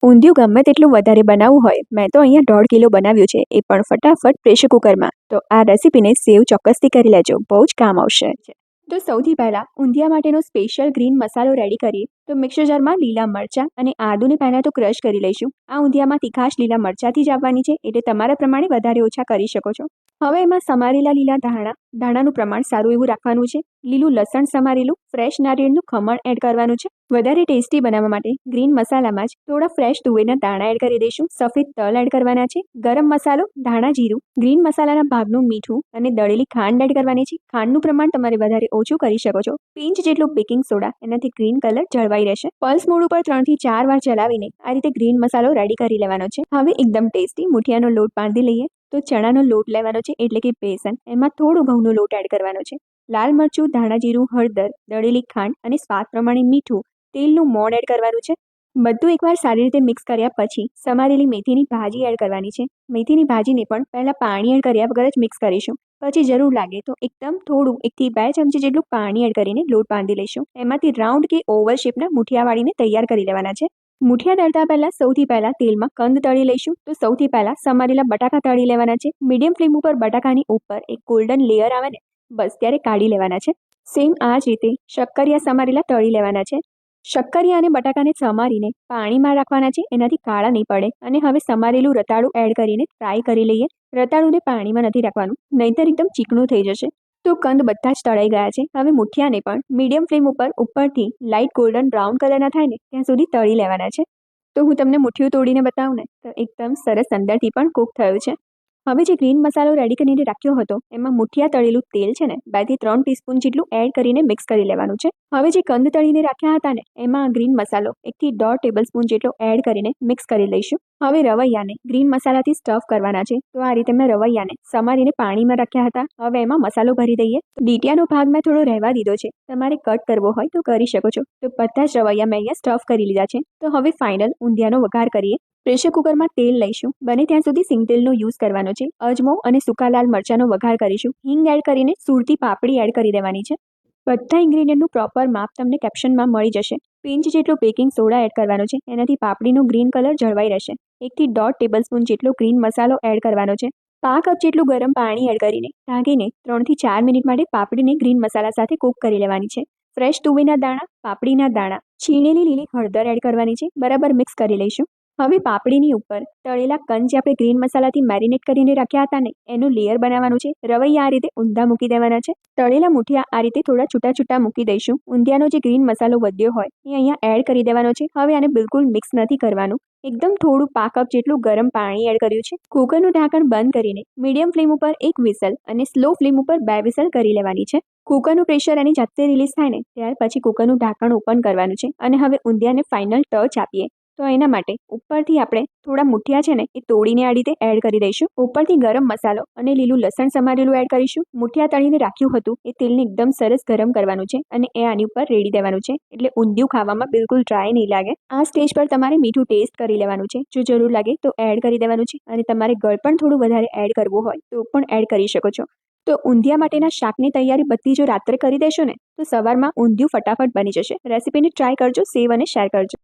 ઊંધિયું ગમે તેટલું વધારે બનાવવું હોય, મેં તો અહીંયા 1.5 કિલો બનાવ્યું છે, એ પણ ફટાફટ પ્રેશર કુકરમાં. તો આ રેસીપીને સેવ ચોક્કસથી કરી લેજો, બહુ જ કામ આવશે. તો સૌથી પહેલાં ઊંધિયા માટેનો સ્પેશિયલ ગ્રીન મસાલો રેડી કરીએ. તો મિક્સર જારમાં લીલા મરચાં અને આદુને પહેલાં તો ક્રશ કરી લઈશું. આ ઊંધિયામાં તીખાશ લીલા મરચાંથી જ આવવાની છે, એટલે તમારા પ્રમાણે વધારે ઓછા કરી શકો છો. હવે એમાં સમારેલા લીલા ધાણાનું પ્રમાણ સારું એવું રાખવાનું છે. લીલું લસણ સમારેલું, ફ્રેશ નારિયેળનું ખમણ એડ કરવાનું છે. વધારે ટેસ્ટી બનાવવા માટે ગ્રીન મસાલામાં જ થોડા ફ્રેશ તુવેરના દાણા એડ કરી દઈશું. સફેદ તલ એડ કરવાના છે. ગરમ મસાલો, ધાણા જીરું, ગ્રીન મસાલાના ભાગનું મીઠું અને દળેલી ખાંડ એડ કરવાની છે. ખાંડનું પ્રમાણ તમારે વધારે ઓછું કરી શકો છો. પિંચ જેટલું બેકિંગ સોડા, એનાથી ગ્રીન કલર જળવાઈ રહેશે. પલ્સ મોડ ઉપર 3 થી 4 વાર ચલાવીને આ રીતે ગ્રીન મસાલો રેડી કરી લેવાનો છે. હવે એકદમ ટેસ્ટી મુઠિયાનો લોટ બાંધી લઈએ. તો ચણાનો લોટ લેવાનો છે, એટલે કે બેસન. એમાં થોડું ઘઉંનો લોટ એડ કરવાનો છે. લાલ મરચું, ધાણા જીરું, હળદર, દળેલી ખાંડ અને સ્વાદ પ્રમાણે મીઠું, તેલનું મોણ એડ કરવાનું છે. બધું એકવાર સારી રીતે મિક્સ કર્યા પછી સમારેલી મેથીની ભાજી એડ કરવાની છે. મેથીની ભાજીને પણ પહેલાં પાણી એડ કર્યા વગર જ મિક્સ કરીશું. પછી જરૂર લાગે તો એકદમ થોડું 1 થી 2 ચમચી જેટલું પાણી એડ કરીને લોટ બાંધી લઈશું. એમાંથી રાઉન્ડ કે ઓવલ શેપના મુઠિયા વાળીને તૈયાર કરી લેવાના છે. મુઠિયા તળતા પહેલાં સૌથી પહેલાં તેલમાં કંદ તળી લઈશું. તો સૌથી પહેલાં સમારેલા બટાકા તળી લેવાના છે. મીડિયમ ફ્લેમ ઉપર બટાકાની ઉપર એક ગોલ્ડન લેયર આવે ને, બસ ત્યારે કાઢી લેવાના છે. સેમ આ જ રીતે શક્કરિયા સમારેલા તળી લેવાના છે. શક્કરિયા અને બટાકાને સમારીને પાણીમાં રાખવાના છે, એનાથી કાળા નહીં પડે. અને હવે સમારેલું રતાળું એડ કરીને ફ્રાય કરી લઈએ. રતાળુને પાણીમાં નથી રાખવાનું, નહીંતર એકદમ ચીકણું થઈ જશે. તો કંદ બધા જ તળાઈ ગયા છે. હવે મુઠિયાને પણ મીડિયમ ફ્લેમ ઉપરથી લાઇટ ગોલ્ડન બ્રાઉન કલરના થાય ને ત્યાં સુધી તળી લેવાના છે. તો હું તમને મુઠિયું તોડીને બતાવું ને, તો એકદમ સરસ અંદરથી પણ કૂક થયું છે. હવે જે ગ્રીન મસાલો રેડી કરીને રાખ્યો હતો, એમાં મુઠિયા તળેલું તેલ છે ને 2 થી 3 ટીસ્પૂન જેટલું એડ કરીને મિક્સ કરી લેવાનું છે. હવે જે કંદ તળીને રાખ્યા હતા ને, એમાં ગ્રીન મસાલો 1 થી 1.5 ટેબલસ્પૂન જેટલો એડ કરીને મિક્સ કરી લઈશું. હવે રવૈયાને ગ્રીન મસાલાથી સ્ટફ કરવાના છે. તો આ રીતે મેં રવૈયાને સમારીને પાણીમાં રાખ્યા હતા. હવે એમાં મસાલો ભરી દઈએ. ડીટીયાનો ભાગ મેં થોડો રહેવા દીધો છે, તમારે કટ કરવો હોય તો કરી શકો છો. તો બધા જ રવૈયા મેં અહીંયા સ્ટફ કરી લીધા છે. તો હવે ફાઇનલ ઊંધિયાનો વઘાર કરીએ. પ્રેશર કુકરમાં તેલ લઈશું. બને ત્યાં સુધી સિંગતેલનો યુઝ કરવાનો છે. અજમો અને સૂકા લાલ મરચાંનો વઘાર કરીશું. હિંગ એડ કરીને સુરતી પાપડી એડ કરી દેવાની છે. બધા ઇન્ગ્રેડિયન્ટનું પ્રોપર માપ તમને કેપ્શનમાં મળી જશે. પિંચ જેટલો બેકિંગ સોડા એડ કરવાનો છે, એનાથી પાપડીનો ગ્રીન કલર જળવાઈ રહેશે. 1 થી 1.5 ટેબલસ્પૂન જેટલો ગ્રીન મસાલો એડ કરવાનો છે. 5 કપ જેટલું ગરમ પાણી એડ કરીને ઢાંકીને 3 થી 4 મિનિટ માટે પાપડીને ગ્રીન મસાલા સાથે કૂક કરી લેવાની છે. ફ્રેશ તુવેરના દાણા, પાપડીના દાણા, છીણેલી લીલી હળદર એડ કરવાની છે. બરાબર મિક્સ કરી લઈશું. હવે પાપડીની ઉપર તળેલા કંદ જે આપણે ગ્રીન મસાલાથી મેરિનેટ કરીને રાખ્યા હતા ને, એનું લેયર બનાવવાનું છે. રવૈયા આ રીતે ઊંધા મૂકી દેવાના છે. તળેલા મુઠિયા આ રીતે થોડા છૂટા છૂટા મૂકી દઈશું. ઊંધિયાનો જે ગ્રીન મસાલો વધ્યો હોય એ અહીંયા એડ કરી દેવાનો છે. હવે આને બિલકુલ મિક્સ નથી કરવાનું. એકદમ થોડું 5 કપ જેટલું ગરમ પાણી એડ કર્યું છે. કુકરનું ઢાંકણ બંધ કરીને મીડિયમ ફ્લેમ ઉપર 1 વિસલ અને સ્લો ફ્લેમ ઉપર 2 વિસલ કરી લેવાની છે. કુકરનું પ્રેશર એની જાતે રિલીઝ થાય ને ત્યાર પછી કુકરનું ઢાંકણ ઓપન કરવાનું છે. અને હવે ઊંધિયાને ફાઇનલ ટચ આપીએ. તો એના માટે ઉપરથી આપણે થોડા મુઠિયા છે ને એ તોડીને આ રીતે એડ કરી દઈશું. ઉપરથી ગરમ મસાલો અને લીલું લસણ સમારેલું એડ કરીશું. મુઠિયા તળીને રાખ્યું હતું એ તેલને એકદમ સરસ ગરમ કરવાનું છે અને એ આની ઉપર રેડી દેવાનું છે, એટલે ઊંધિયું ખાવામાં બિલકુલ ડ્રાય નહીં લાગે. આ સ્ટેજ પર તમારે મીઠું ટેસ્ટ કરી લેવાનું છે. જો જરૂર લાગે તો એડ કરી દેવાનું છે, અને તમારે ગળ પણ થોડું વધારે એડ કરવું હોય તો પણ એડ કરી શકો છો. તો ઊંધિયા માટેના શાકની તૈયારી બધી જો રાત્રે કરી દેશો ને, તો સવારમાં ઊંધિયું ફટાફટ બની જશે. રેસીપીને ટ્રાય કરજો, સેવ અને શેર કરજો.